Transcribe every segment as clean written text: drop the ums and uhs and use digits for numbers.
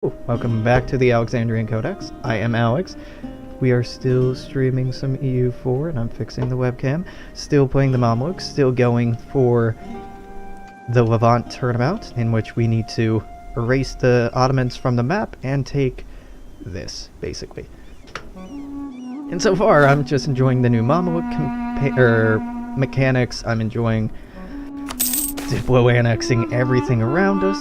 Welcome back to the Alexandrian Codex. I am Alex. We are still streaming some EU4 and I'm fixing the webcam. Still playing the Mamluks, still going for the Levant Turnabout, in which we need to erase the Ottomans from the map and take this, basically. And so far, I'm just enjoying the new Mamluk mechanics. I'm enjoying Diplo annexing everything around us.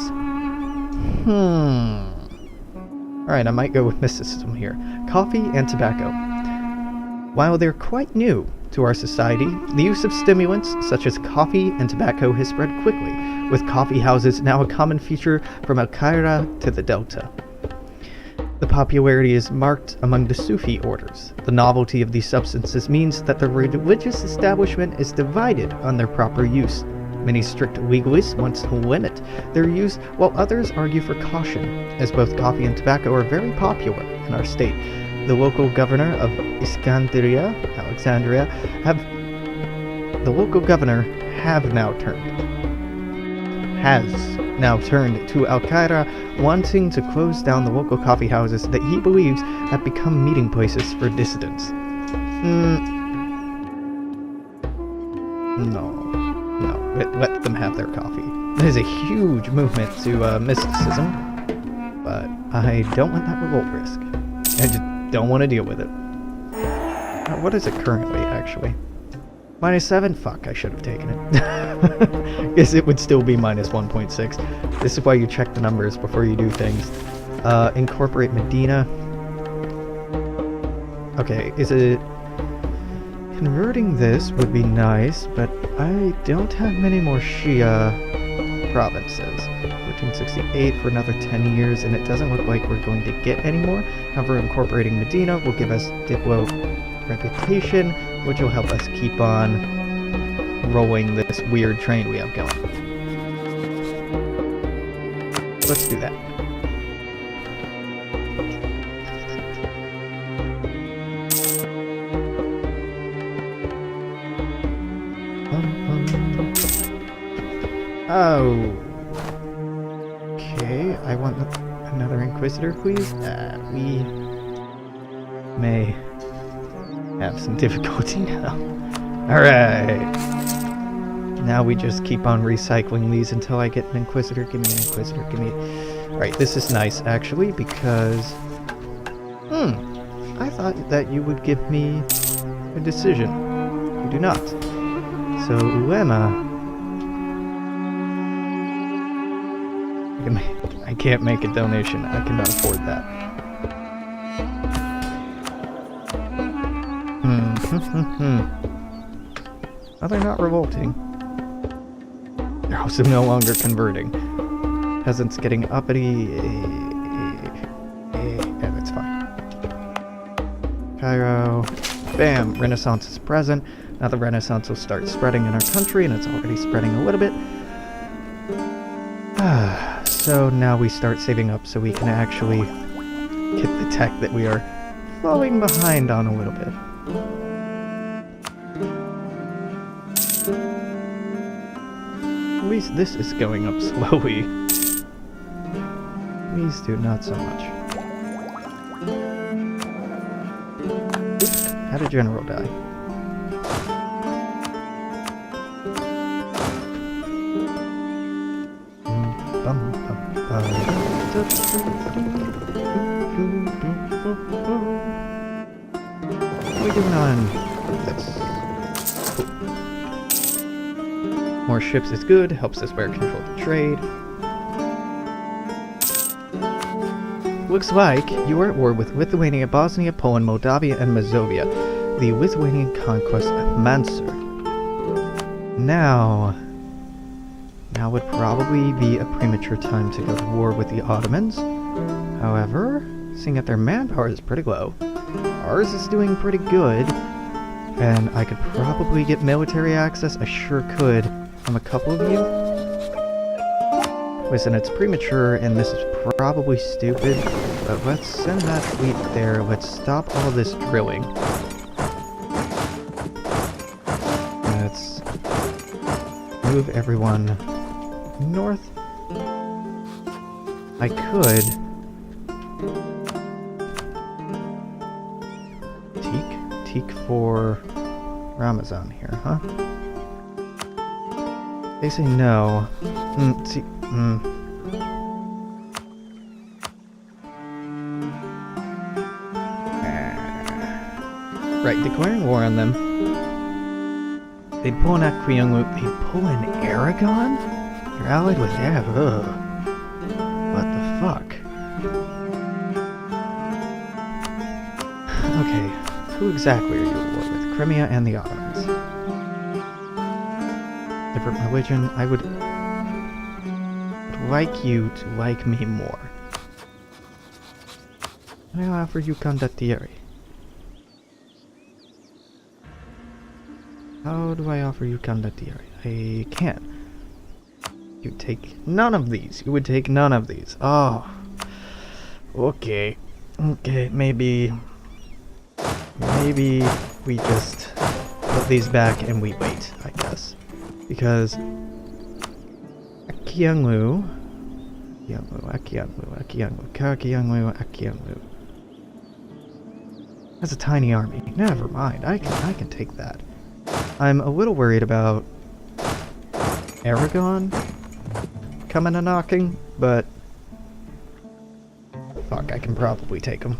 Alright, I might go with mysticism here. Coffee and tobacco. While they're quite new to our society, the use of stimulants such as coffee and tobacco has spread quickly, with coffee houses now a common feature from Al-Qaeda to the Delta. The popularity is marked among the Sufi orders. The novelty of these substances means that the religious establishment is divided on their proper use. Many strict legalists want to limit their use, while others argue for caution, as both coffee and tobacco are very popular in our state. The local governor of Alexandria, has now turned to Al-Qaeda, wanting to close down the local coffee houses that he believes have become meeting places for dissidents. No, let them have their coffee. That is a huge movement to mysticism, but I don't want that revolt risk. I just don't want to deal with it. What is it currently, actually? -7? Fuck, I should have taken it. Guess it would still be -1.6. This is why you check the numbers before you do things. Incorporate Medina. Okay, is it... Converting this would be nice, but I don't have many more Shia provinces. 1468 for another 10 years, and it doesn't look like we're going to get any more. However, incorporating Medina will give us Diplo reputation, which will help us keep on rolling this weird train we have going. Let's do that. Okay, I want another Inquisitor, please. We may have some difficulty now. Alright. Now we just keep on recycling these until I get an Inquisitor. Give me an Inquisitor, give me... Alright, this is nice, actually, because... I thought that you would give me a decision. You do not. So, Ulema... I can't make a donation. I cannot afford that. Oh, they're not revolting. They're also no longer converting. Peasants getting uppity. Yeah, that's fine. Cairo. Bam! Renaissance is present. Now the Renaissance will start spreading in our country, and it's already spreading a little bit. So now we start saving up so we can actually get the tech that we are falling behind on a little bit. At least this is going up slowly. These two, not so much. Oops, had a general die. What are we doing on this? Cool. More ships is good, helps us better control the trade. Looks like you are at war with Lithuania, Bosnia, Poland, Moldavia, and Mazovia. The Lithuanian conquest of Mansur. Now would probably be a premature time to go to war with the Ottomans. However, seeing that their manpower is pretty low, ours is doing pretty good, and I could probably get military access. I sure could from a couple of you. Listen, it's premature, and this is probably stupid, but let's send that fleet there. Let's stop all this drilling. Let's move everyone north. I could teak for Ramazan here, huh? They say no. Right, declaring war on them. They'd pull an Akuyungu. They'd pull an Aragon? You're allied with Av. Ugh. What the fuck? Okay, who exactly are you at war with? Crimea and the Ottomans. Different religion. I would like you to like me more. I'll offer you condottieri. How do I offer you condottieri? I can't. You take none of these. You would take none of these. Oh. Okay. Okay, maybe we just put these back and we wait, I guess. Because Akiyanglu. That's a tiny army. Never mind. I can take that. I'm a little worried about Aragon coming and knocking, but fuck, I can probably take him.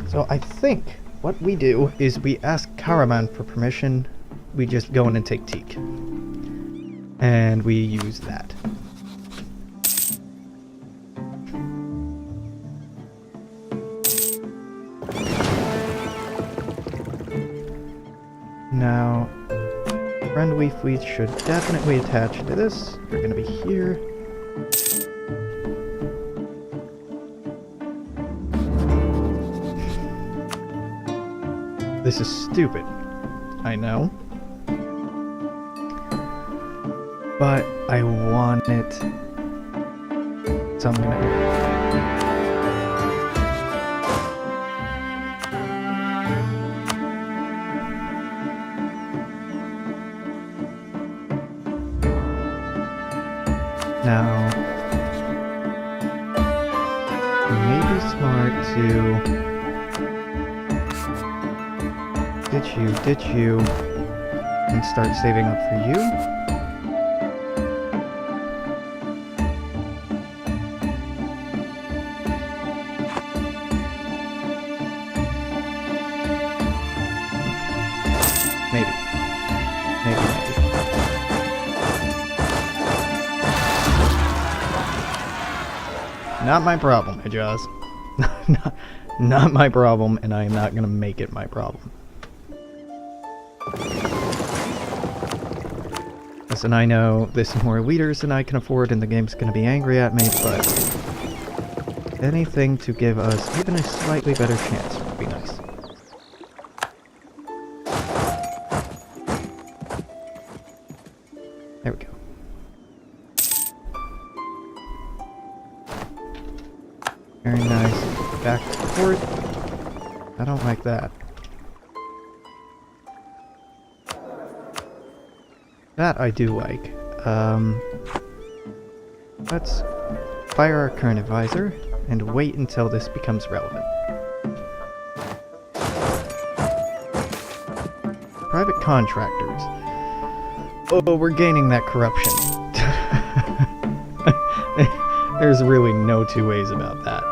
So I think what we do is we ask Karaman for permission. We just go in and take Teak. And we use that. Now, friendly fleets should definitely attach to this. They're gonna be here. This is stupid. I know. But I want it. So I'm gonna do it. Now, it may be smart to ditch you, and start saving up for you. Maybe. Not my problem, Hijaz. not my problem, and I am not gonna make it my problem. Listen, I know this is more leaders than I can afford, and the game's gonna be angry at me, but anything to give us even a slightly better chance would be nice. There we go. Very nice. Back to port. I don't like that. That I do like. Let's fire our current advisor and wait until this becomes relevant. Private contractors. Oh, we're gaining that corruption. There's really no two ways about that.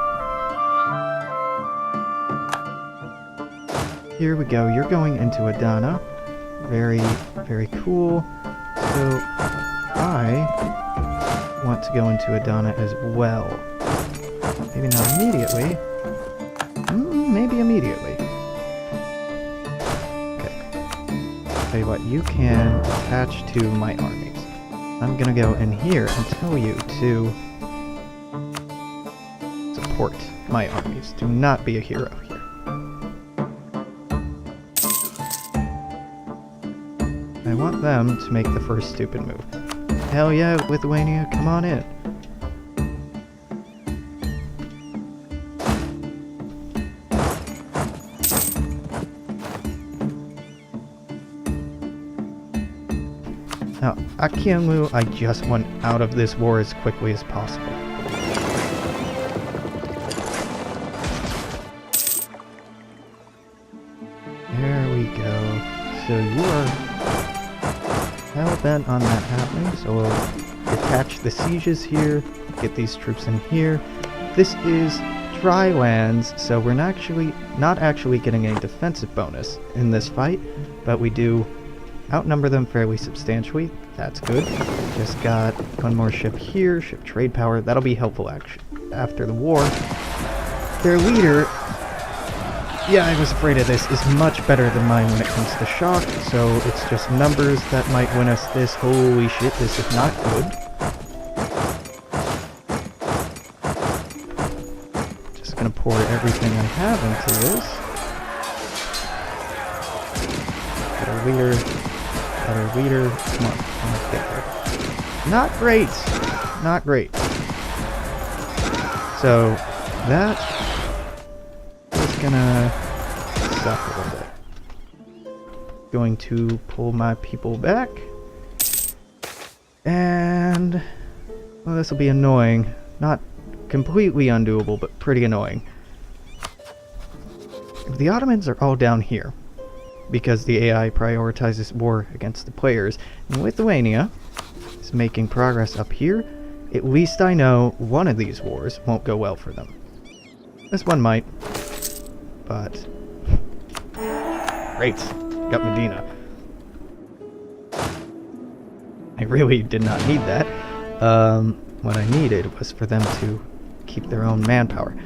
Here we go. You're going into Adana. Very, very cool. So, I want to go into Adana as well. Maybe not immediately. Maybe immediately. Okay. Tell you what, you can attach to my armies. I'm gonna go in here and tell you to support my armies. Do not be a hero here. I want them to make the first stupid move. Hell yeah, Lithuania, come on in. Now, Akiyanglu, I just want out of this war as quickly as possible. so you are hell-bent on that happening, so we'll detach the sieges here, get these troops in here. This is dry lands, so we're not actually getting a defensive bonus in this fight, but we do outnumber them fairly substantially. That's good. Just got one more ship here, ship trade power. That'll be helpful after the war. Their leader, yeah, I was afraid of this, is much better than mine when it comes to shock, so it's just numbers that might win us this. Holy shit, this is not good. Just gonna pour everything I have into this. Got our leader, come on, let's get there. Not great, not great. So, that is gonna suck a little bit. Going to pull my people back. And, well, this will be annoying. Not completely undoable, but pretty annoying. The Ottomans are all down here, because the AI prioritizes war against the players. And Lithuania is making progress up here. At least I know one of these wars won't go well for them. This one might, but... Great, got Medina. I really did not need that. What I needed was for them to keep their own manpower.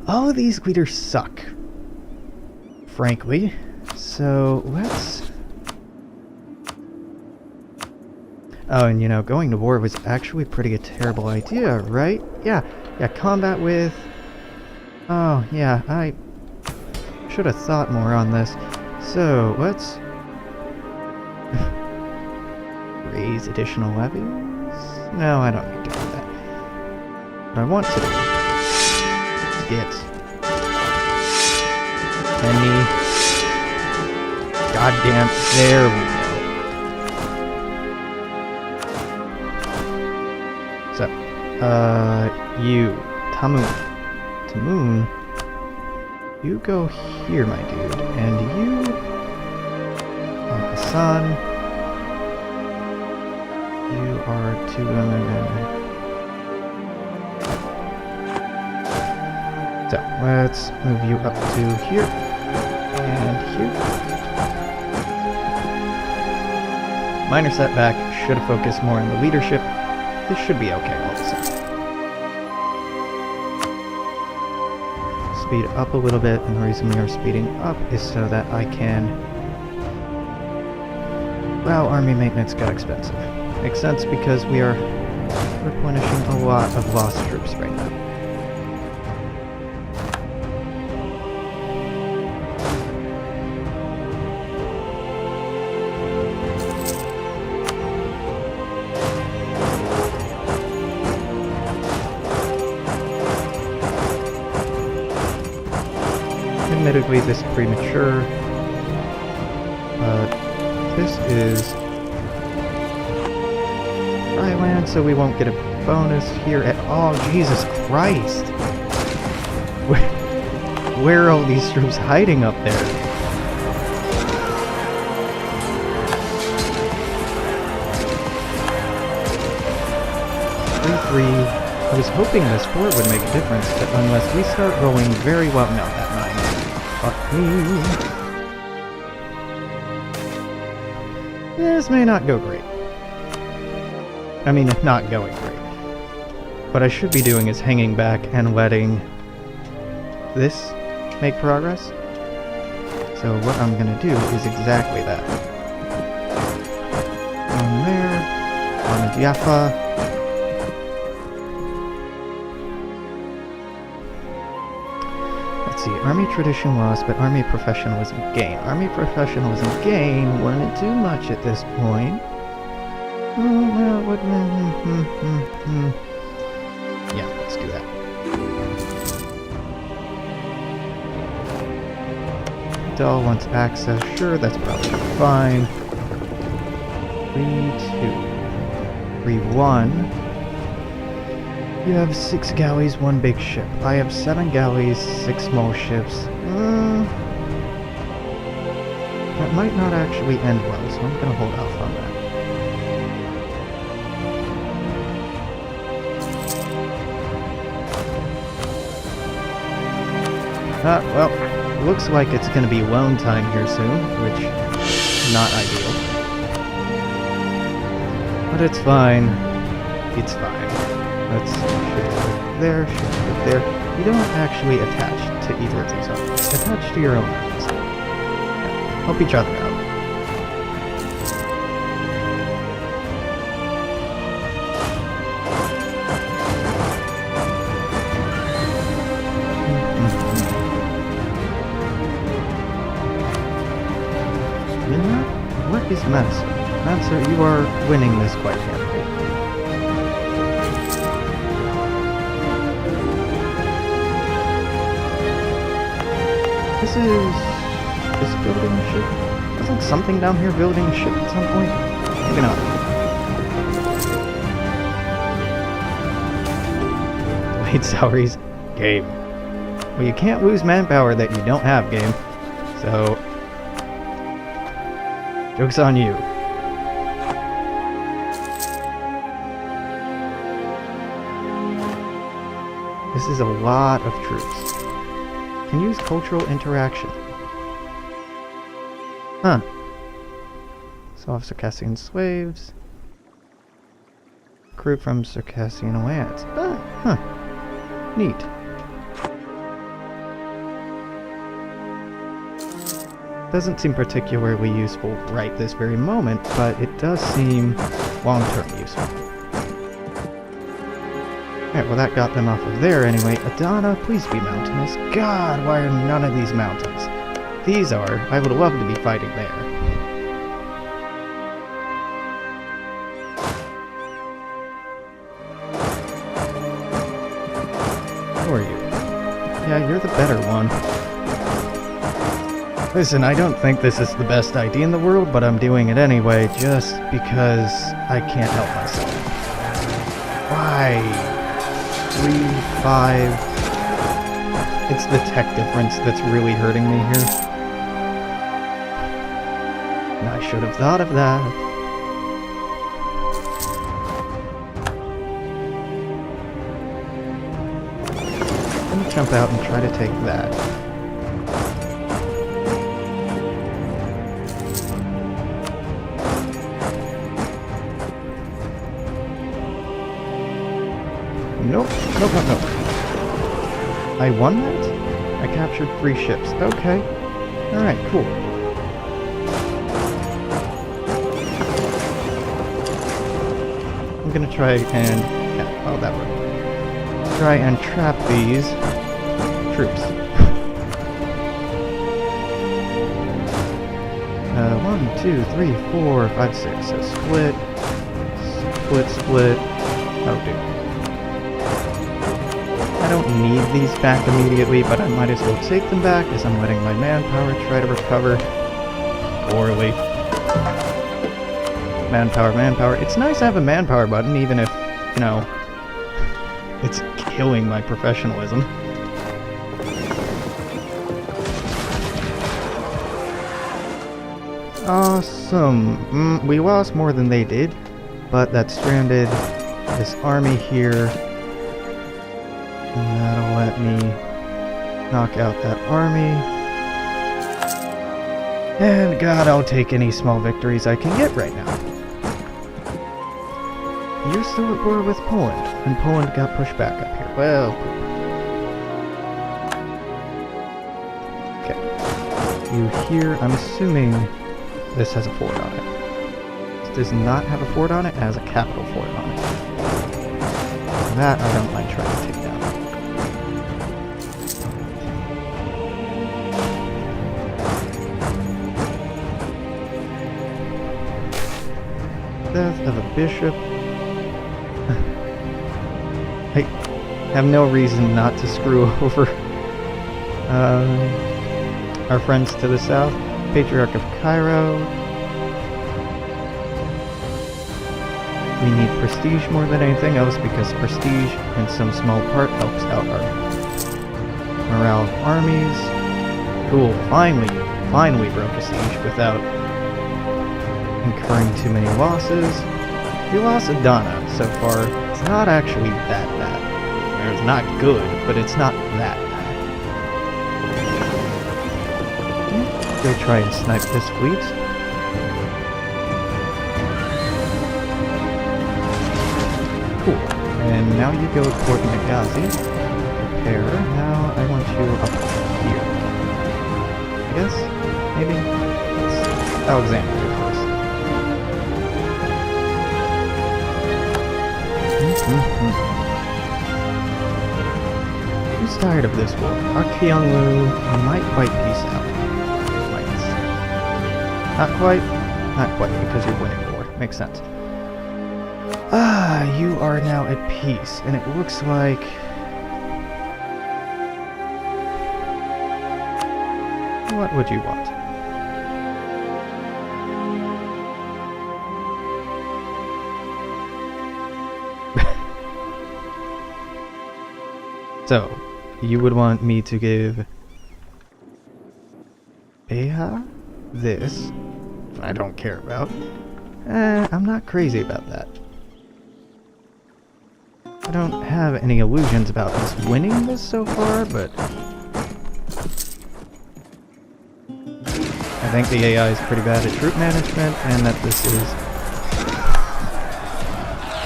All of these leaders suck, frankly. So, let's... Oh, and you know, going to war was actually pretty a terrible idea, right? Yeah, combat with... Oh, yeah, I should have thought more on this. So, let's... raise additional levies? No, I don't need to do that. What I want to do is get... any... Goddamn, there we go. So, you, Tamoon, you go here, my dude, and you, Hassan, you are to, so, let's move you up to here, and here. Minor setback, should have focused more on the leadership. This should be okay all of a sudden. Speed up a little bit, and the reason we are speeding up is so that I can... Wow, army maintenance got expensive. Makes sense because we are replenishing a lot of lost troops right now. Admittedly, this is premature, but this is dry land, so we won't get a bonus here at all. Jesus Christ! Where are all these troops hiding up there? I was hoping this fort would make a difference, but unless we start rolling very well... No, that 9. Fuck me. This may not go great. I mean, not going great. What I should be doing is hanging back and letting this make progress. So what I'm gonna do is exactly that. On there, on Jaffa. Army tradition lost, but army professionalism gain. Army professionalism gain wouldn't do much at this point. Yeah, let's do that. Dell wants access. Sure, that's probably fine. 3-2. 3-1. You have 6 galleys, 1 big ship. I have 7 galleys, 6 small ships. That might not actually end well, so I'm gonna hold off on that. Well, looks like it's gonna be loan time here soon, which is not ideal. But it's fine. It's fine. Let's shift there, shift there. You don't actually attach to either of these arms. Attach to your own arms. Help each other out. What is Manser? Manser, you are winning this quite handily. This building a ship? Wasn't something down here building a ship at some point? Maybe not. Delayed salaries. Game. Well, you can't lose manpower that you don't have, game. So... joke's on you. This is a lot of troops. Can use cultural interaction. Huh. So off Circassian slaves. Recruit from Circassian lands. Huh. Neat. Doesn't seem particularly useful right this very moment, but it does seem long-term useful. Alright, well that got them off of there anyway. Adana, please be mountainous. God, why are none of these mountains? These are. I would love to be fighting there. Who are you? Yeah, you're the better one. Listen, I don't think this is the best idea in the world, but I'm doing it anyway, just because I can't help myself. Why? 3, 5... It's the tech difference that's really hurting me here. And I should have thought of that. Let me jump out and try to take that. Nope. I won that? I captured 3 ships. Okay. Alright, cool. I'm gonna try and... yeah, oh, that worked. Try and trap these troops. 1, 2, 3, 4, 5, 6. So split. Split. Oh, dude. I don't need these back immediately, but I might as well take them back as I'm letting my manpower try to recover. Poorly. Manpower. It's nice to have a manpower button, even if, you know, it's killing my professionalism. Awesome. We lost more than they did, but that stranded this army here. And that'll let me knock out that army. And God, I'll take any small victories I can get right now. You're still at war with Poland, and Poland got pushed back up here. Well, okay. You here, I'm assuming this has a fort on it. This does not have a fort on it, it has a capital fort on it. That I don't mind trying to take down. Death of a bishop. I have no reason not to screw over our friends to the south. Patriarch of Cairo. We need prestige more than anything else because prestige in some small part helps out our morale of armies. Cool, finally finally broke a siege without incurring too many losses. We lost Adana so far. It's not actually that bad. It's not good, but it's not that bad. Go try and snipe this fleet. Cool. And now you go toward Benghazi. Prepare. Now I want you up here. I guess? Maybe? It's Alexandria first. Who's tired of this war? Arkeonlu might fight peace out. Might. Not quite. Not quite, because you're winning the war. Makes sense. Ah, you are now at peace, and it looks like... What would you want? So, you would want me to give Beha this. I don't care about. I'm not crazy about that. I don't have any illusions about us winning this so far, but I think the AI is pretty bad at troop management, and that this is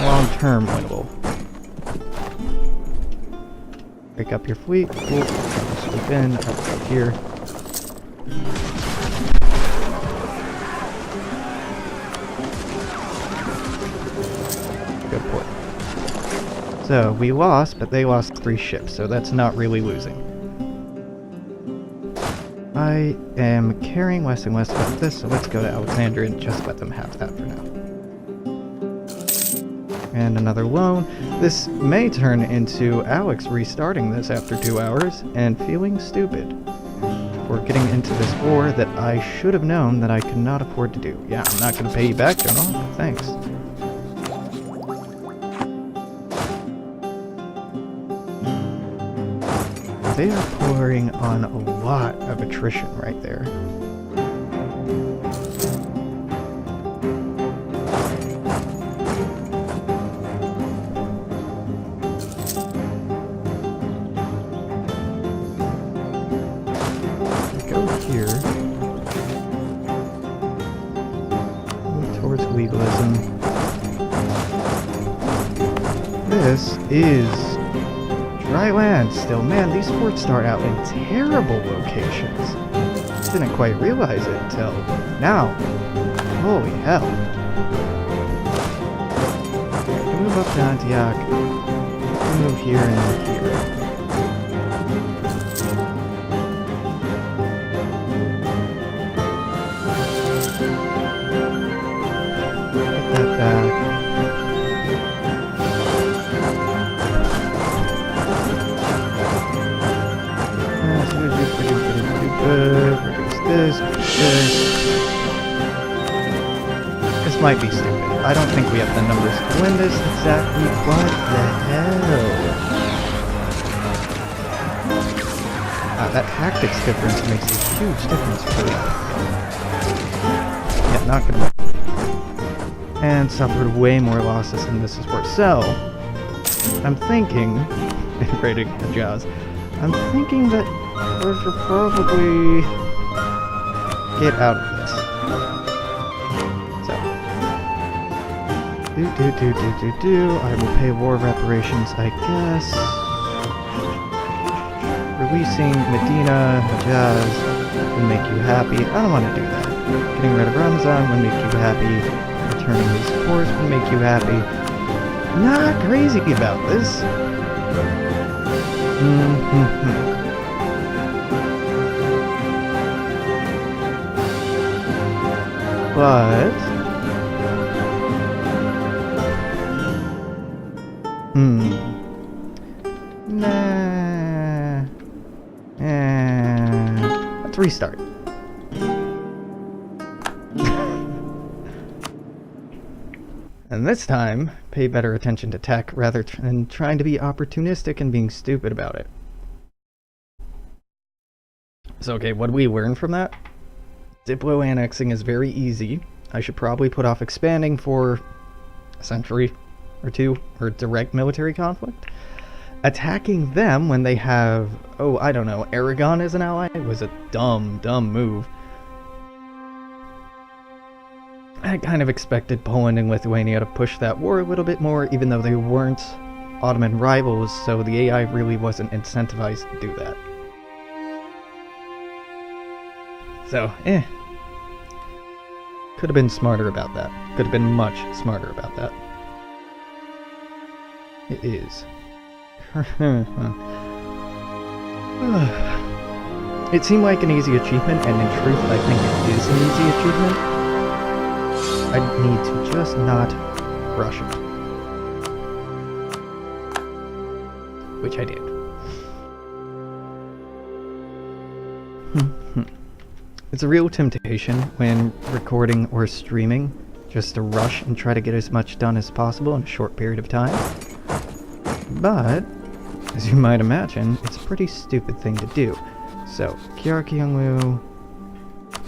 long-term winnable. Break up your fleet. Cool. Swoop in. Up here. Good point. So, we lost, but they lost 3 ships, so that's not really losing. I am carrying west and west about this, so let's go to Alexandria and just let them have that for now. And another loan. This may turn into Alex restarting this after 2 hours and feeling stupid for getting into this war that I should have known that I could not afford to do. Yeah, I'm not going to pay you back, General. Thanks. They are pouring on a lot of attrition right there. Go here. Move towards legalism. This is dry land still. Man, these forts start out in terrible locations. Didn't quite realize it until now. Holy hell. Move up to Antioch. Move here and here. Get that back. Reduce this. This might be stupid. I don't think we have the numbers to win this exactly. What the hell? That tactics difference makes a huge difference for them. Yeah, not gonna win. And suffered way more losses than this is worth. So, I'm thinking, rating Jaws, I'm thinking that we should probably get out of this. So, I will pay war reparations, I guess. Releasing Medina, Hajaz would make you happy. I don't want to do that. Getting rid of Ramzan would make you happy. Returning these forts would make you happy. Not crazy about this. But let's restart. And this time, pay better attention to tech rather than trying to be opportunistic and being stupid about it. So, okay, what do we learn from that? Diplo annexing is very easy. I should probably put off expanding for a century or two, or direct military conflict. Attacking them when they have, oh, I don't know, Aragon as an ally was a dumb move. I kind of expected Poland and Lithuania to push that war a little bit more, even though they weren't Ottoman rivals, so the AI really wasn't incentivized to do that. So, could have been smarter about that. Could have been much smarter about that. It is. It seemed like an easy achievement, and in truth, I think it is an easy achievement. I need to just not rush it. Which I did. It's a real temptation when recording or streaming just to rush and try to get as much done as possible in a short period of time. But, as you might imagine, it's a pretty stupid thing to do. So, Kiara Kyungwoo,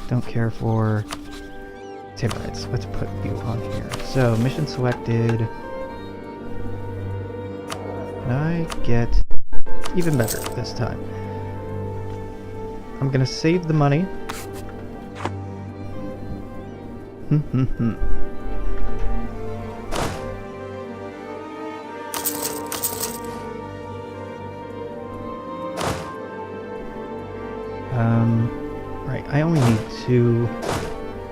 don't care for Timurids. Let's put you on here. So, mission selected. And I get even better this time. I'm gonna save the money. Right, I only need 2,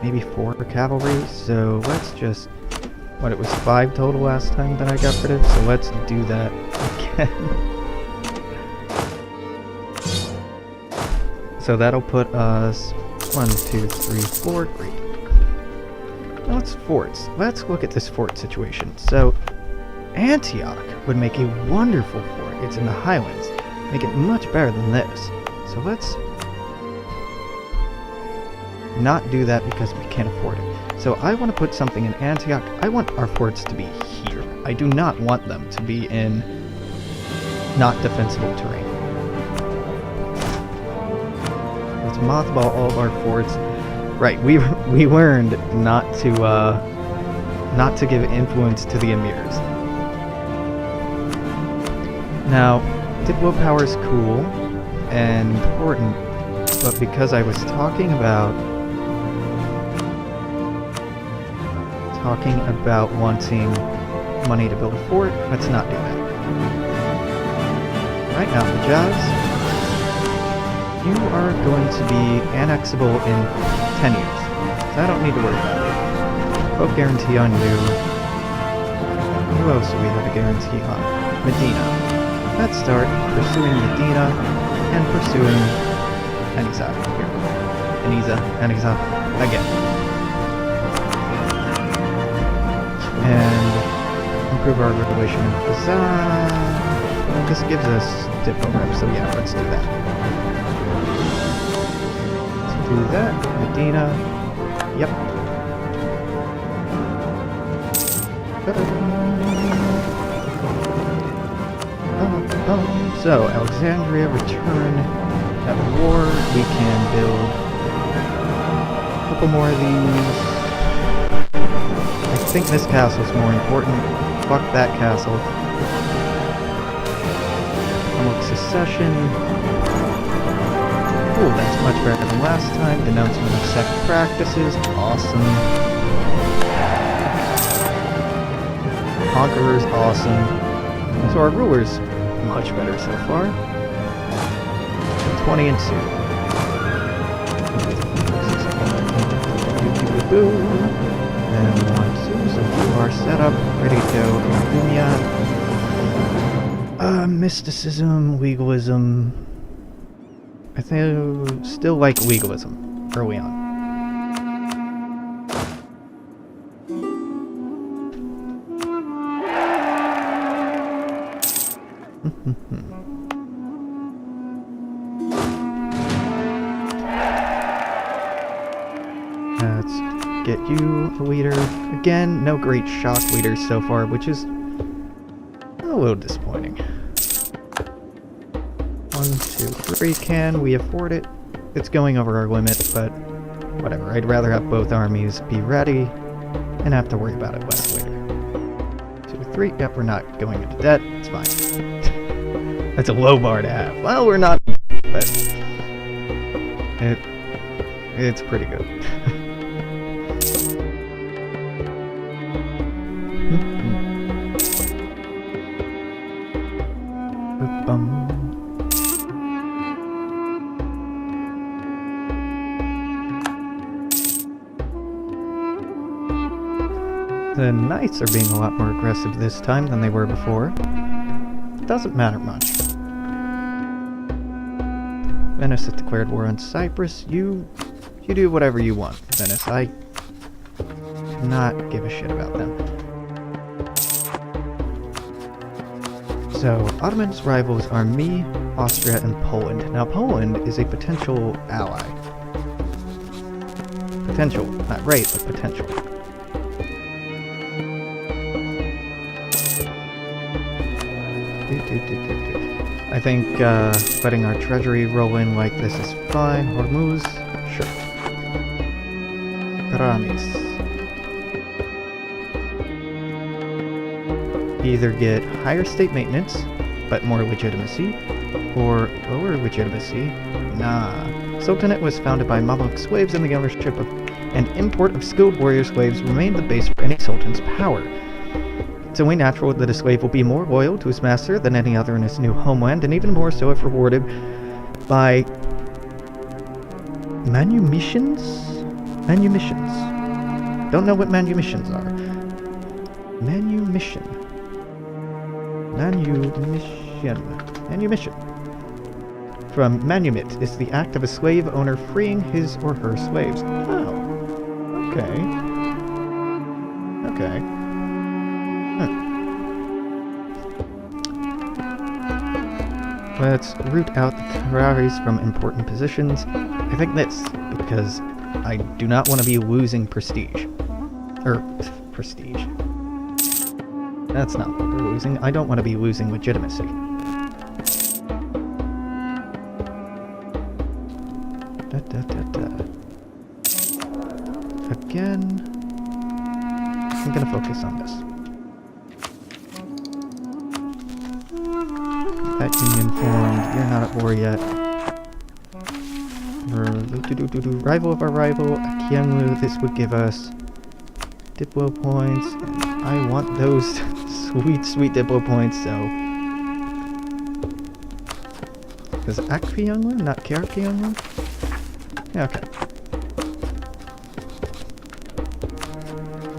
maybe 4 cavalry, so let's just, it was 5 total last time that I got rid of, so let's do that again. So that'll put us 1, 2, 3, 4, great. Now it's forts. Let's look at this fort situation. So, Antioch would make a wonderful fort. It's in the Highlands. Make it much better than this. So let's not do that because we can't afford it. So I want to put something in Antioch. I want our forts to be here. I do not want them to be in not defensible terrain. Let's mothball all of our forts. Right, we learned not to give influence to the emirs. Now, Diplo power is cool and important, but because I was talking about wanting money to build a fort, let's not do that. Right now, Hijaz, you are going to be annexable in 10 years, so I don't need to worry about it. Quote guarantee on you. Who else do we have a guarantee on? Medina. Let's start pursuing Medina and pursuing Aniza here. Aniza, again. And improve our relation with Kazan. Well, this gives us Diplo rep, so yeah, let's do that. Let's do that. Medina. Yep. So, Alexandria, return at war. We can build a couple more of these. I think this castle's more important. Fuck that castle. Public secession. Cool, that's much better than last time. Denouncement of sect practices. Awesome. Conquerors, awesome. So our rulers, much better so far. 20 and 2. And 1, 2, so you are set up, ready to go. Lumia. Mysticism, legalism. I think still like legalism early on. Let's get you a leader. Again, no great shock leaders so far, which is a little disappointing. 1, 2, 3, can we afford it? It's going over our limit, but whatever. I'd rather have both armies be ready and have to worry about it later. 2, 3. Yep, we're not going into debt. It's fine. That's a low bar to have. Well, we're not, but it's pretty good. The Knights are being a lot more aggressive this time than they were before. Doesn't matter much. Venice has declared war on Cyprus. You do whatever you want, Venice. I do not give a shit about them. So, Ottoman's rivals are me, Austria, and Poland. Now, Poland is a potential ally. Potential. Not right, but potential. I think letting our treasury roll in like this is fine. Hormuz, sure. Karanis. Either get higher state maintenance, but more legitimacy, or lower legitimacy. Nah. Sultanate was founded by Mamluk slaves, and the ownership of and import of skilled warrior slaves remained the base for any sultan's power. It's only natural that a slave will be more loyal to his master than any other in his new homeland, and even more so if rewarded by manumissions? Manumissions. Don't know what manumissions are. Manumission. Manumission. From manumit is the act of a slave owner freeing his or her slaves. Oh. Okay. Okay. Let's root out the Kararis from important positions. I think this, because I do not want to be losing prestige. Prestige. That's not what we're losing. I don't want to be losing legitimacy. Again, I'm going to focus on this. That union formed. You're not at war yet. Rival of our rival, Akienlu. This would give us Diplo points. And I want those sweet, sweet Diplo points, so. Is it Akienlu, not Kiarkienlu? Yeah, okay.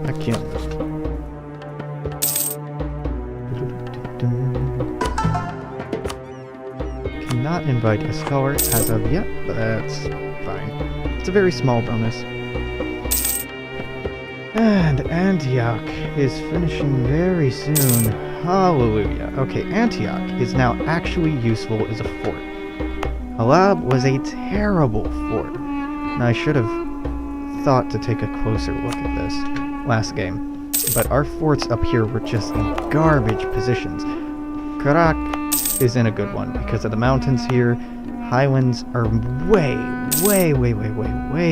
Akienlu. Not invite a scholar as of yet, but that's fine. It's a very small bonus. And Antioch is finishing very soon. Hallelujah. Okay, Antioch is now actually useful as a fort. Halab was a terrible fort. And I should have thought to take a closer look at this last game. But our forts up here were just in garbage positions. Karak is in a good one because of the mountains here. Highlands are way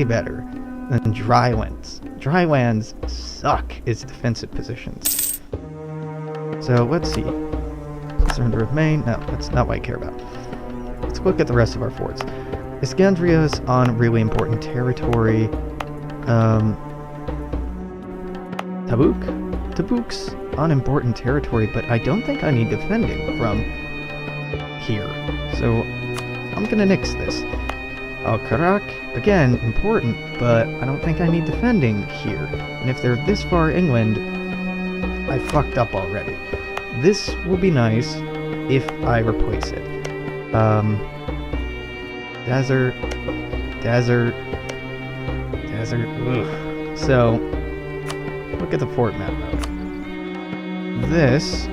better than drylands. Drylands suck as defensive positions. So let's see. Surrender of Maine. No, that's not what I care about. Let's look at the rest of our forts. Iskandria is on really important territory. Tabuk's on important territory, but I don't think I need defending from here. So I'm gonna nix this. Al-Karak, again, important, but I don't think I need defending here. And if they're this far inland, I fucked up already. This will be nice if I replace it. Desert. Ugh. So, look at the fort map mode. This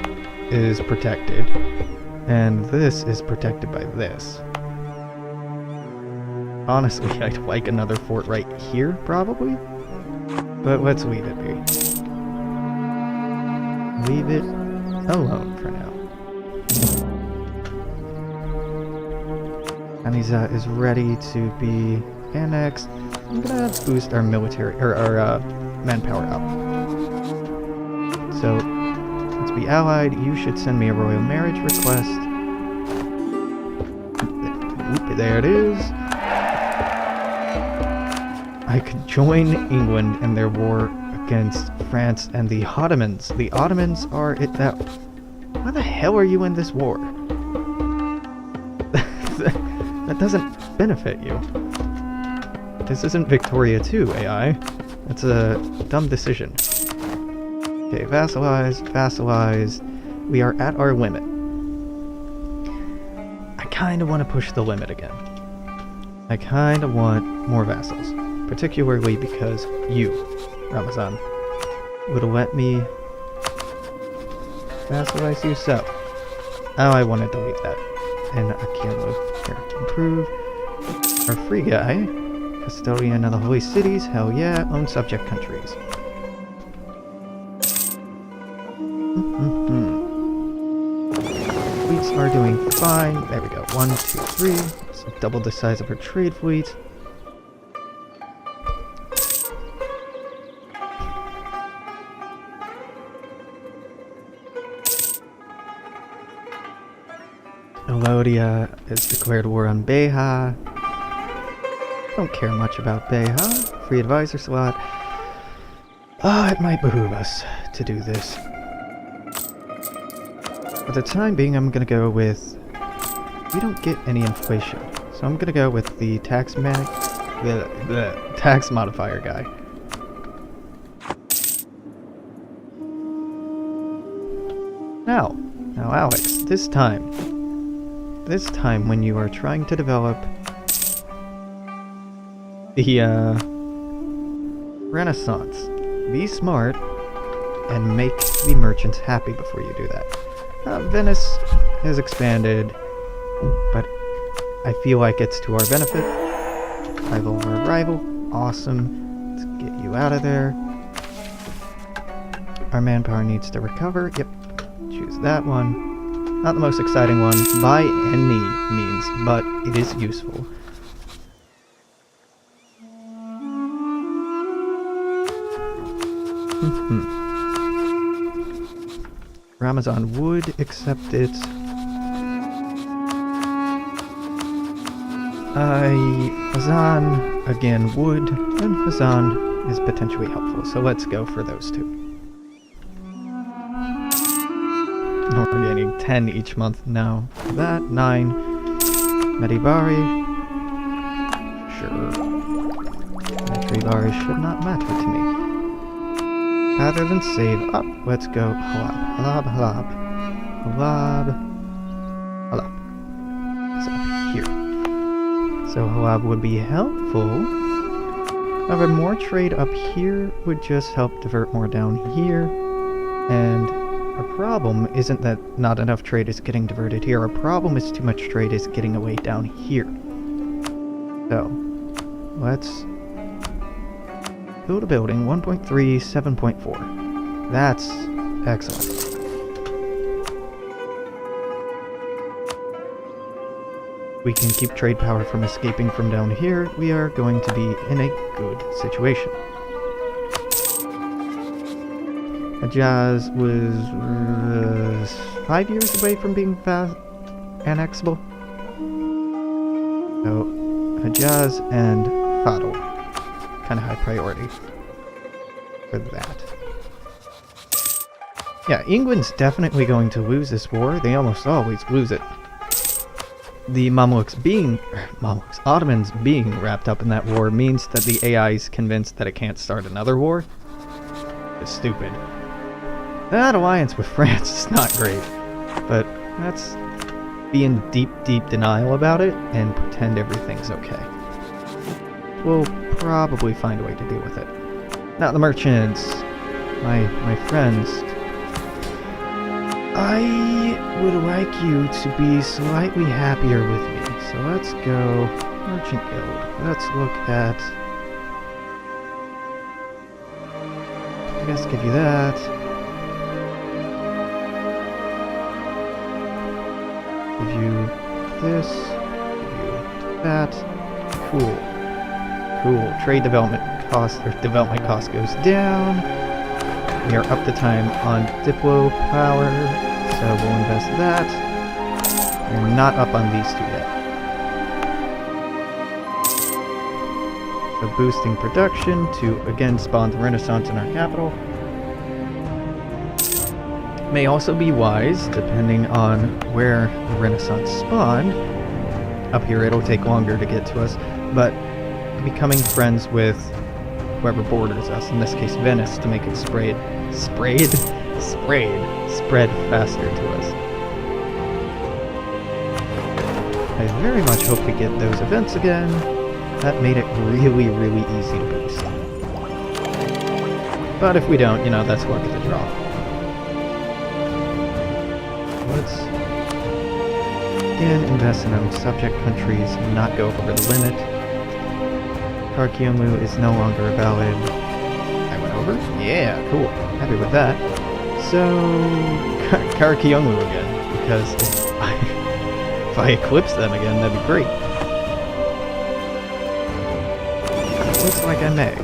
is protected. And this is protected by this. Honestly, I'd like another fort right here, probably. But let's leave it be. Leave it alone for now. Aniza is ready to be annexed. I'm gonna boost our military, or our manpower up. So, let's be allied. You should send me a royal marriage request. Oop, there it is. I could join England in their war against France and the Ottomans. The Ottomans are it that... Why the hell are you in this war? That doesn't benefit you. This isn't Victoria 2, AI. It's a dumb decision. Okay, vassalized, vassalized. We are at our limit. I kind of want to push the limit again. I kind of want more vassals. Particularly because you, Ramazan, would let me vassalize you. So, oh, I want to delete that. And Akimu. Here, improve. Our free guy. Custodian of the holy cities. Hell yeah. Own subject countries. Fleets are doing fine. There we go. 1, 2, 3. So double the size of our trade fleet. Elodia has declared war on Beha. Don't care much about Beha. Free advisor slot. It might behoove us to do this. For the time being, I'm gonna go with... We don't get any inflation. So I'm gonna go with the tax modifier guy. Now Alex, this time when you are trying to develop the Renaissance, be smart and make the merchants happy before you do that. Venice has expanded, but I feel like it's to our benefit. Rival of our rival, awesome. Let's get you out of there. Our manpower needs to recover. Yep, choose that one. Not the most exciting one by any means, but it is useful. Ramazan would accept it. Hazan again would, and Hazan is potentially helpful, so let's go for those two. We're getting 10 each month now. That, 9. Medibari. Sure. Medibari should not matter to me. Rather than save up, let's go Halab. Halab, Halab. Halab. Halab. It's up here. So Halab would be helpful. However, more trade up here would just help divert more down here. And our problem isn't that not enough trade is getting diverted here. Our problem is too much trade is getting away down here. So, let's build a building. 1.3, 7.4. That's excellent. We can keep trade power from escaping from down here. We are going to be in a good situation. Hejaz was 5 years away from being annexable. So, Hejaz and Fadl. Kind of high priority for that. Yeah, England's definitely going to lose this war. They almost always lose it. The Ottomans being wrapped up in that war means that the AI is convinced that it can't start another war. It's stupid. That alliance with France is not great, but let's be in deep denial about it and pretend everything's okay. We'll probably find a way to deal with it. Now the merchants, my friends, I would like you to be slightly happier with me. So let's go Merchant Guild. Let's look at... I guess give you that. Give you this. Give you that. Cool. Cool. Trade development cost, or development cost goes down. We are up to time on Diplo power, so we'll invest that. We're not up on these two yet. So boosting production to again spawn the Renaissance in our capital. May also be wise, depending on where the Renaissance spawned. Up here it'll take longer to get to us, but becoming friends with whoever borders us, in this case Venice, to make it spread faster to us. I very much hope we get those events again. That made it really, really easy to boost. But if we don't, you know, that's luck of the draw. Let's again invest in our subject countries and not go over the limit. Karkiomu is no longer valid. I went over? Yeah, cool. Happy with that. So, Karkiomu again, because if I eclipse them again, that'd be great. Looks like I may.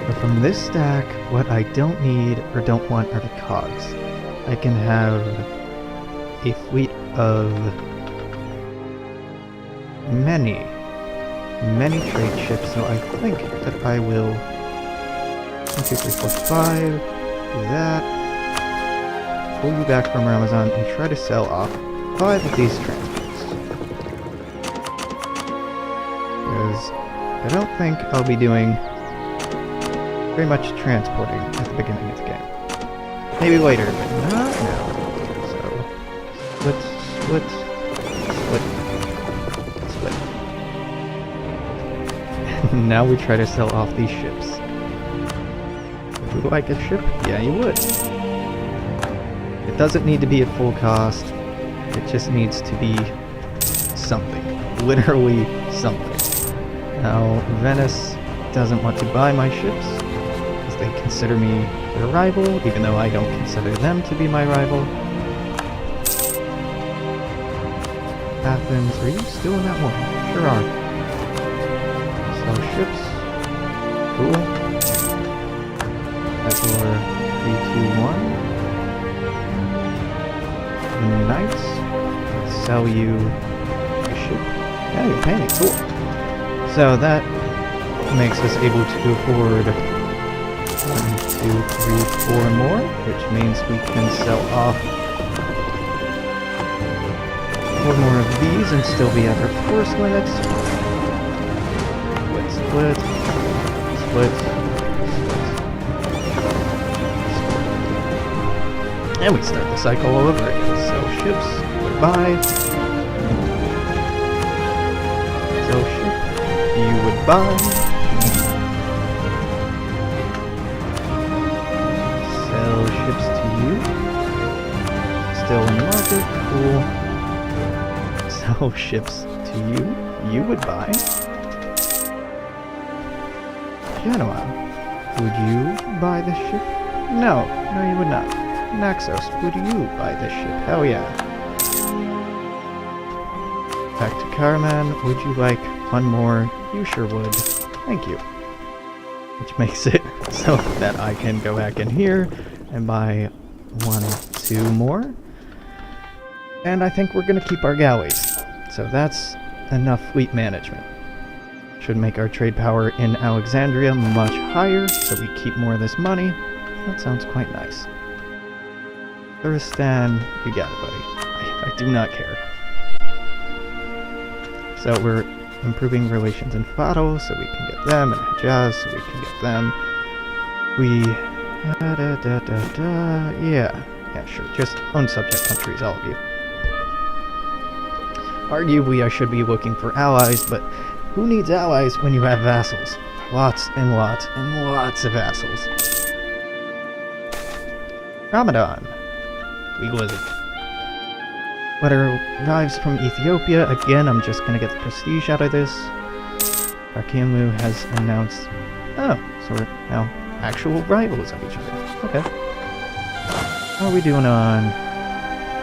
But from this stack, what I don't need or don't want are the cogs. I can have a fleet of many trade ships, so I think that I will 1, 2, 3, 4, 5 do that, pull you back from Amazon and try to sell off 5 of these transports, because I don't think I'll be doing very much transporting at the beginning of the game. Maybe later, but not now. So split. Now we try to sell off these ships. Would you like a ship? Yeah, you would. It doesn't need to be at full cost. It just needs to be something. Literally something. Now, Venice doesn't want to buy my ships because they consider me their rival, even though I don't consider them to be my rival. Athens, are you still in that one? Sure are. Sell ships. Cool. Ecuador 3, 2, 1. Knights. Let's sell you a ship. Yeah, you're paying. Cool. So that makes us able to afford 1, 2, 3, 4 more, which means we can sell off 4 more of these and still be at our force limits. Split. And we start the cycle all over again. Sell ships, goodbye. Sell ship, you would buy. Sell ships to you. Still in the market, cool. Sell ships to you, you would buy. Genoa, would you buy this ship? No, you would not. Naxos, would you buy this ship? Hell yeah. Back to Karaman, would you like 1 more? You sure would. Thank you. Which makes it so that I can go back in here and buy 1, 2 more. And I think we're gonna keep our galleys. So that's enough fleet management. Should make our trade power in Alexandria much higher, so we keep more of this money. That sounds quite nice. Thuristan, you got it, buddy. I do not care. So we're improving relations in Faro, so we can get them, and Hejaz, so we can get them. Yeah, sure. Just own subject countries, all of you. Arguably, I should be looking for allies, but who needs allies when you have vassals? Lots and lots and lots of vassals. Ramadan. Legalism. Letter arrives from Ethiopia. Again, I'm just gonna get the prestige out of this. Karkiomu has announced... Oh, so we're now actual rivals of each other. Okay. How are we doing on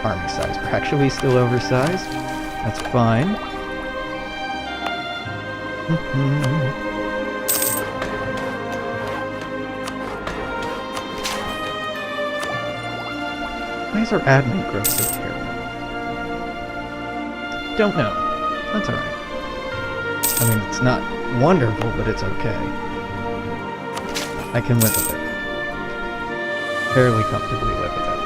army size? We're actually still oversized. That's fine. Why is our admin growth so terrible? Don't know. That's alright. I mean, it's not wonderful, but it's okay. I can live with it. Fairly comfortably live with it.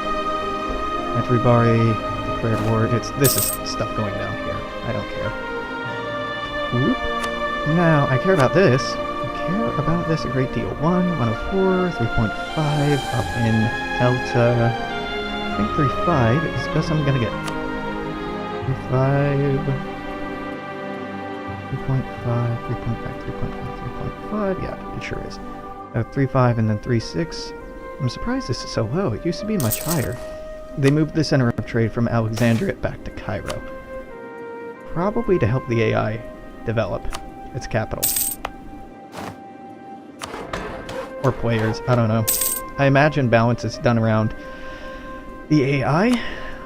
Metribari, declared war. This is stuff going down here. I don't care. Whoop. Now, I care about this. I care about this a great deal. 104, 3.5, up in Delta. I think 3.5 is the best I'm gonna get. 3.5, 3.5, 3.5, yeah, it sure is. 3.5 and then 3.6. I'm surprised this is so low. It used to be much higher. They moved the center of trade from Alexandria back to Cairo. Probably to help the AI develop its capital. Or players, I don't know. I imagine balance is done around the AI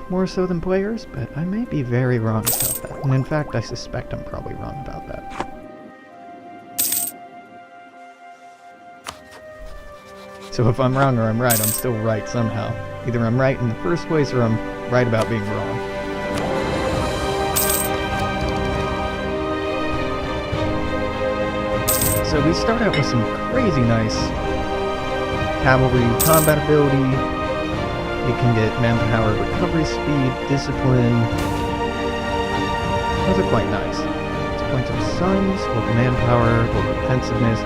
more so than players, but I may be very wrong about that. And in fact, I suspect I'm probably wrong about that. So if I'm wrong or I'm right, I'm still right somehow. Either I'm right in the first place or I'm right about being wrong. So we start out with some crazy nice cavalry combat ability. We can get manpower, recovery speed, discipline. Those are quite nice. It's points of suns, or manpower, or defensiveness,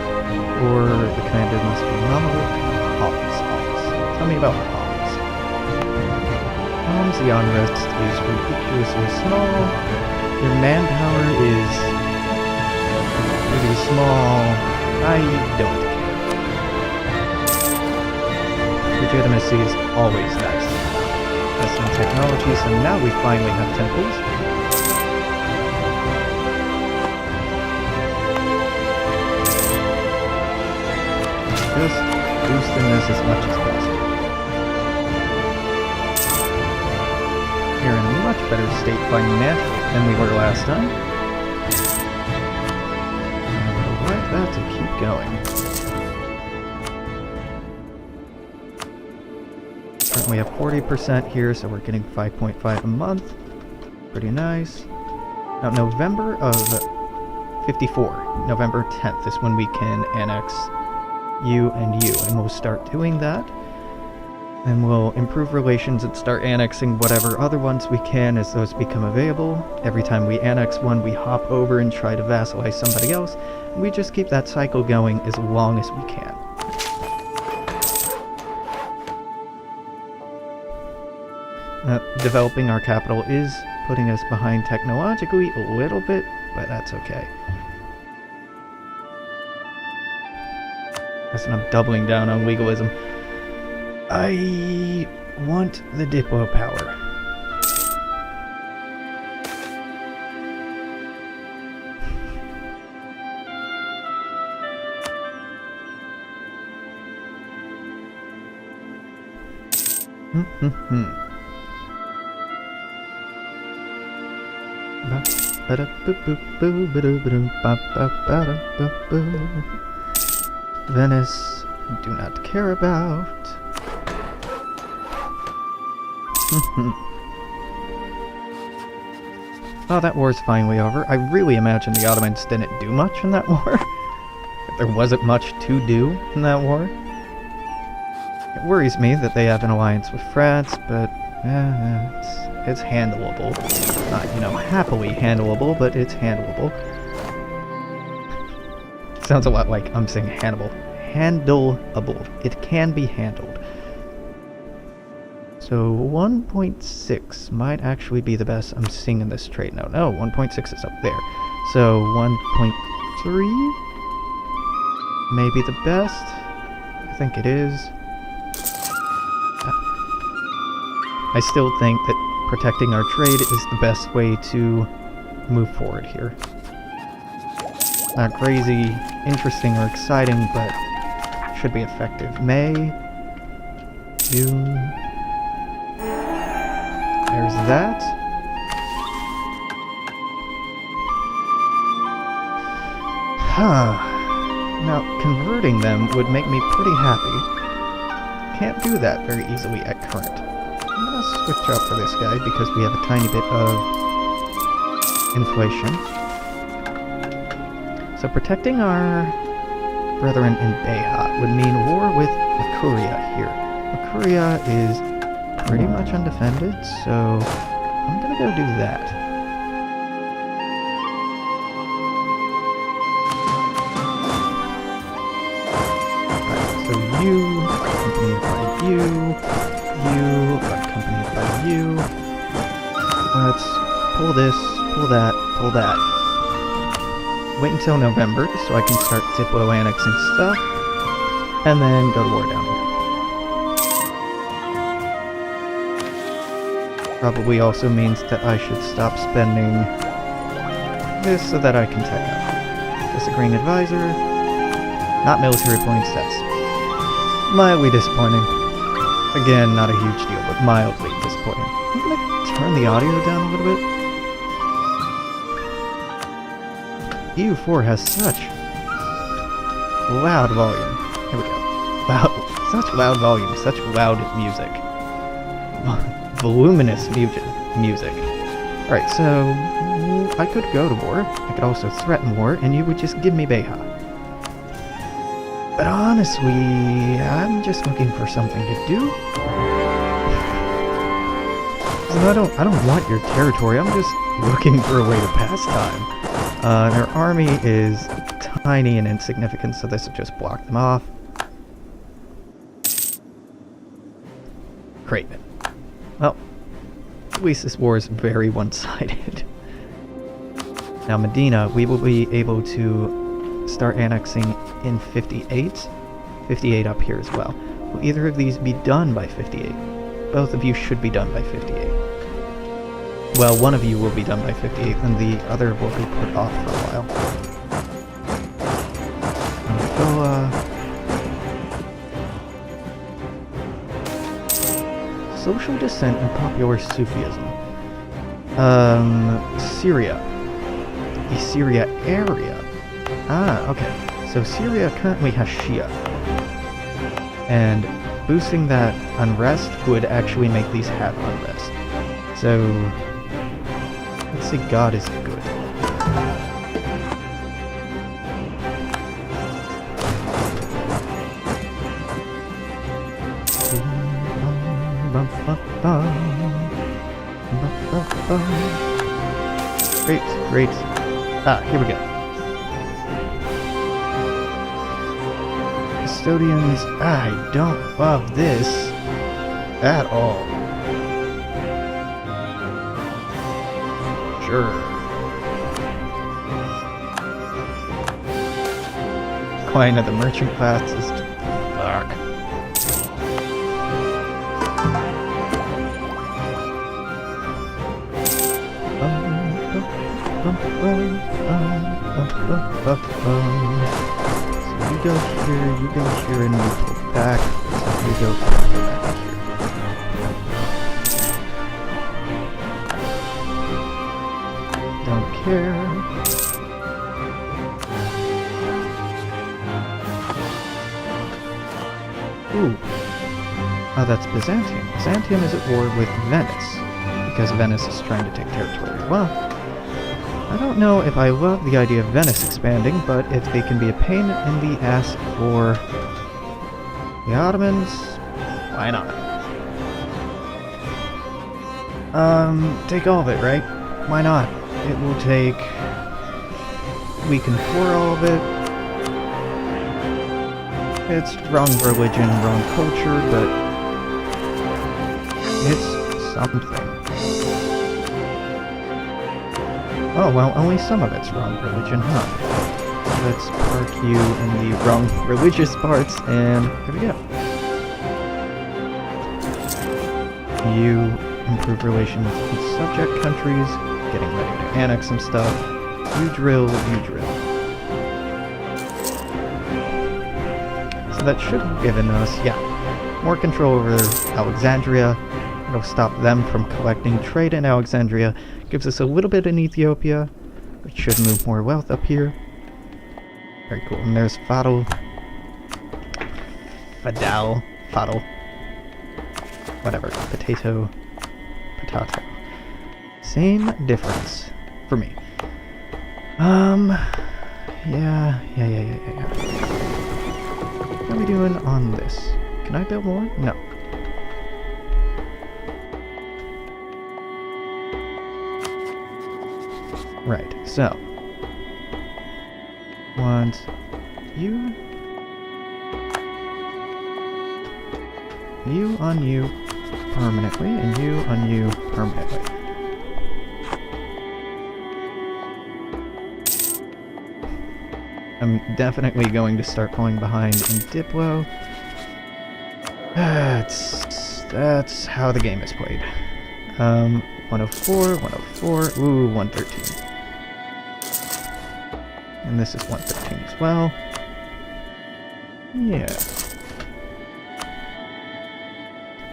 or the commander must be nominal. Homs. Tell me about Homs. Homs, the unrest is ridiculously small. Your manpower is really small. I don't care. Legitimacy is always nice. That's in technology, so now we finally have temples. Just boosting this as much as possible. We're in a much better state financially than we were last time. And we'll like that to keep going. We have 40% here, so we're getting 5.5 a month. Pretty nice. Now, November of 54, November 10th is when we can annex you and you, and we'll start doing that. And we'll improve relations and start annexing whatever other ones we can as those become available. Every time we annex one, we hop over and try to vassalize somebody else. And we just keep that cycle going as long as we can. Developing our capital is putting us behind technologically a little bit, but that's okay. Listen, I'm doubling down on legalism. I want the Diplo power. Venice, do not care about. Oh, that war's finally over. I really imagine the Ottomans didn't do much in that war. There wasn't much to do in that war. It worries me that they have an alliance with France, but it's handleable. Not, happily handleable, but it's handleable. Sounds a lot like I'm saying Hannibal. Handleable. It can be handled. So 1.6 might actually be the best I'm seeing in this trade now. No, 1.6 is up there. So 1.3 may be the best. I think it is. I still think that protecting our trade is the best way to move forward here. Not crazy, interesting, or exciting, but should be effective. May, June. There's that. Now, converting them would make me pretty happy. Can't do that very easily at current. I'm gonna switch out for this guy because we have a tiny bit of inflation. So protecting our brethren in Beha would mean war with Makuria here. Makuria is pretty much undefended, so I'm gonna go do that. Alright, so you, accompanied by you, accompanied by you. Let's pull this, pull that, pull that. Wait until November so I can start Diplo annexing stuff, and then go to war down here. Probably also means that I should stop spending this so that I can tech up. Disagreeing advisor, not military points, that's mildly disappointing. Again, not a huge deal, but mildly disappointing. I'm gonna turn the audio down a little bit. EU4 has such loud volume. Here we go. Such loud volume, such loud music. Voluminous music. Alright, so I could go to war. I could also threaten war, and you would just give me Beha. But honestly, I'm just looking for something to do. I don't want your territory, I'm just looking for a way to pass time. Their army is tiny and insignificant, so this will just block them off. Great. Well, at least this war is very one-sided. Now Medina, we will be able to start annexing in 58. 58 up here as well. Will either of these be done by 58? Both of you should be done by 58. Well, one of you will be done by 58, and the other will be put off for a while. Social dissent and popular Sufism. Syria. The Syria area. Ah, okay. So Syria currently has Shia. And boosting that unrest would actually make these have unrest. So let's say God is good. Great, great. Ah, here we go. Custodians, I don't love this at all. Sure. Decline of the merchant class is fuck. So you go here, and you pull back. So you go back here. Don't care. Ooh. Oh, that's Byzantium. Byzantium is at war with Venice, because Venice is trying to take territory. Well, I don't know if I love the idea of Venice expanding, but if they can be a pain in the ass for the Ottomans, why not? Take all of it, right? Why not? It will take... We can pour all of it. It's wrong religion, wrong culture, but it's something. Oh, well, only some of it's wrong religion, huh? Let's park you in the wrong religious parts, and here we go. You improve relations with subject countries, getting ready to annex some stuff. You drill, you drill. So that should have given us, yeah, more control over Alexandria. It'll stop them from collecting trade in Alexandria. Gives us a little bit in Ethiopia, which should move more wealth up here. Very cool. And there's Fadal. Whatever. Potato. Same difference for me. Yeah. What are we doing on this? Can I build more? No. Right, so. Want you. You on you permanently, and you on you permanently. I'm definitely going to start falling behind in Diplo. That's how the game is played. 104, 104, ooh, 113. And this is 113 as well. Yeah.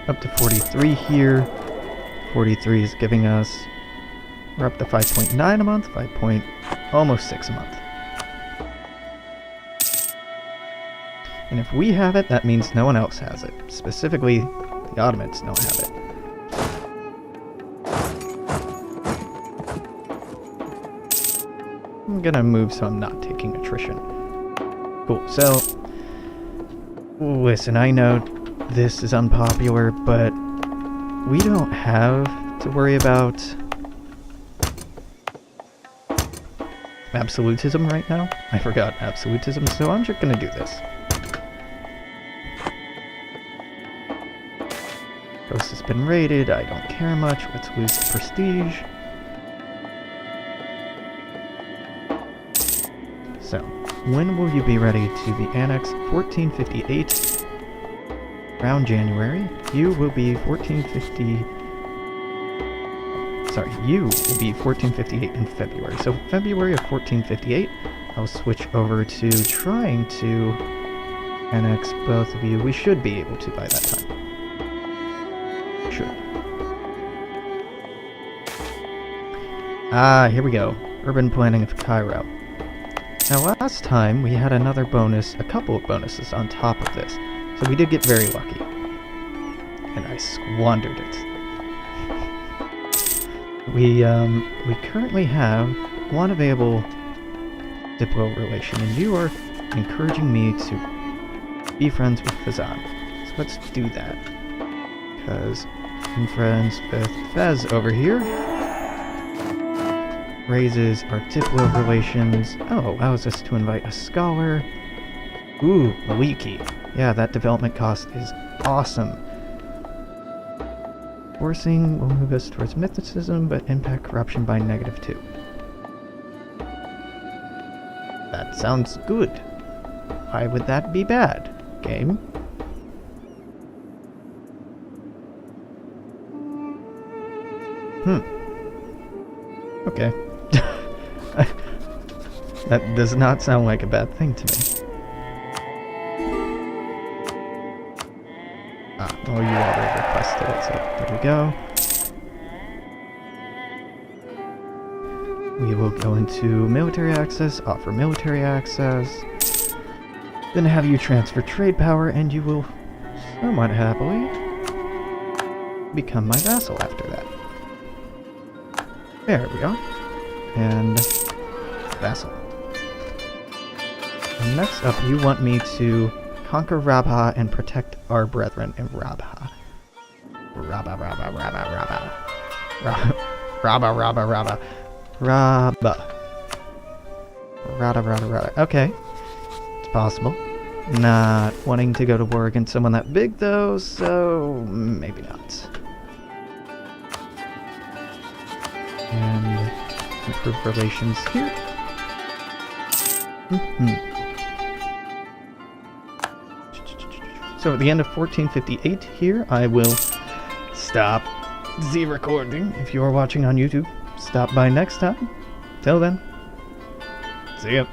Up to 43 here. 43 is giving us... We're up to 5.9 a month, almost 6 a month. And if we have it, that means no one else has it. Specifically, the Ottomans don't have it. I'm gonna move so I'm not taking attrition. Cool, so... Listen, I know this is unpopular, but we don't have to worry about absolutism right now. I forgot absolutism, so I'm just gonna do this. Coast has been raided, I don't care much, let's lose the prestige. So, when will you be ready to be annexed? 1458. Around January. You will be 1450... Sorry, you will be 1458 in February. So, February of 1458, I'll switch over to trying to annex both of you. We should be able to by that time. Should. Ah, here we go. Urban planning of Cairo. Now last time we had another bonus, a couple of bonuses on top of this, so we did get very lucky. And I squandered it. We currently have one available Diplo relation, and you are encouraging me to be friends with Fazan. So let's do that. Because I'm friends with Fez over here. Raises our Diplo relations. Oh, allows us to invite a scholar. Ooh, Maliki. Yeah, that development cost is awesome. Forcing will move us towards mythicism, but impact corruption by -2. That sounds good. Why would that be bad, game? Okay. That does not sound like a bad thing to me. Ah, well, you already requested it, so there we go. We will go into military access, offer military access, then have you transfer trade power, and you will somewhat happily become my vassal after that. There we are. And vassal. And next up, you want me to conquer Rabha and protect our brethren in Rabha. Rabba. Okay. It's possible. Not wanting to go to war against someone that big, though, so maybe not. And improve relations here. So at the end of 1458 here, I will stop the recording. If you are watching on YouTube, stop by next time. Till then, see ya.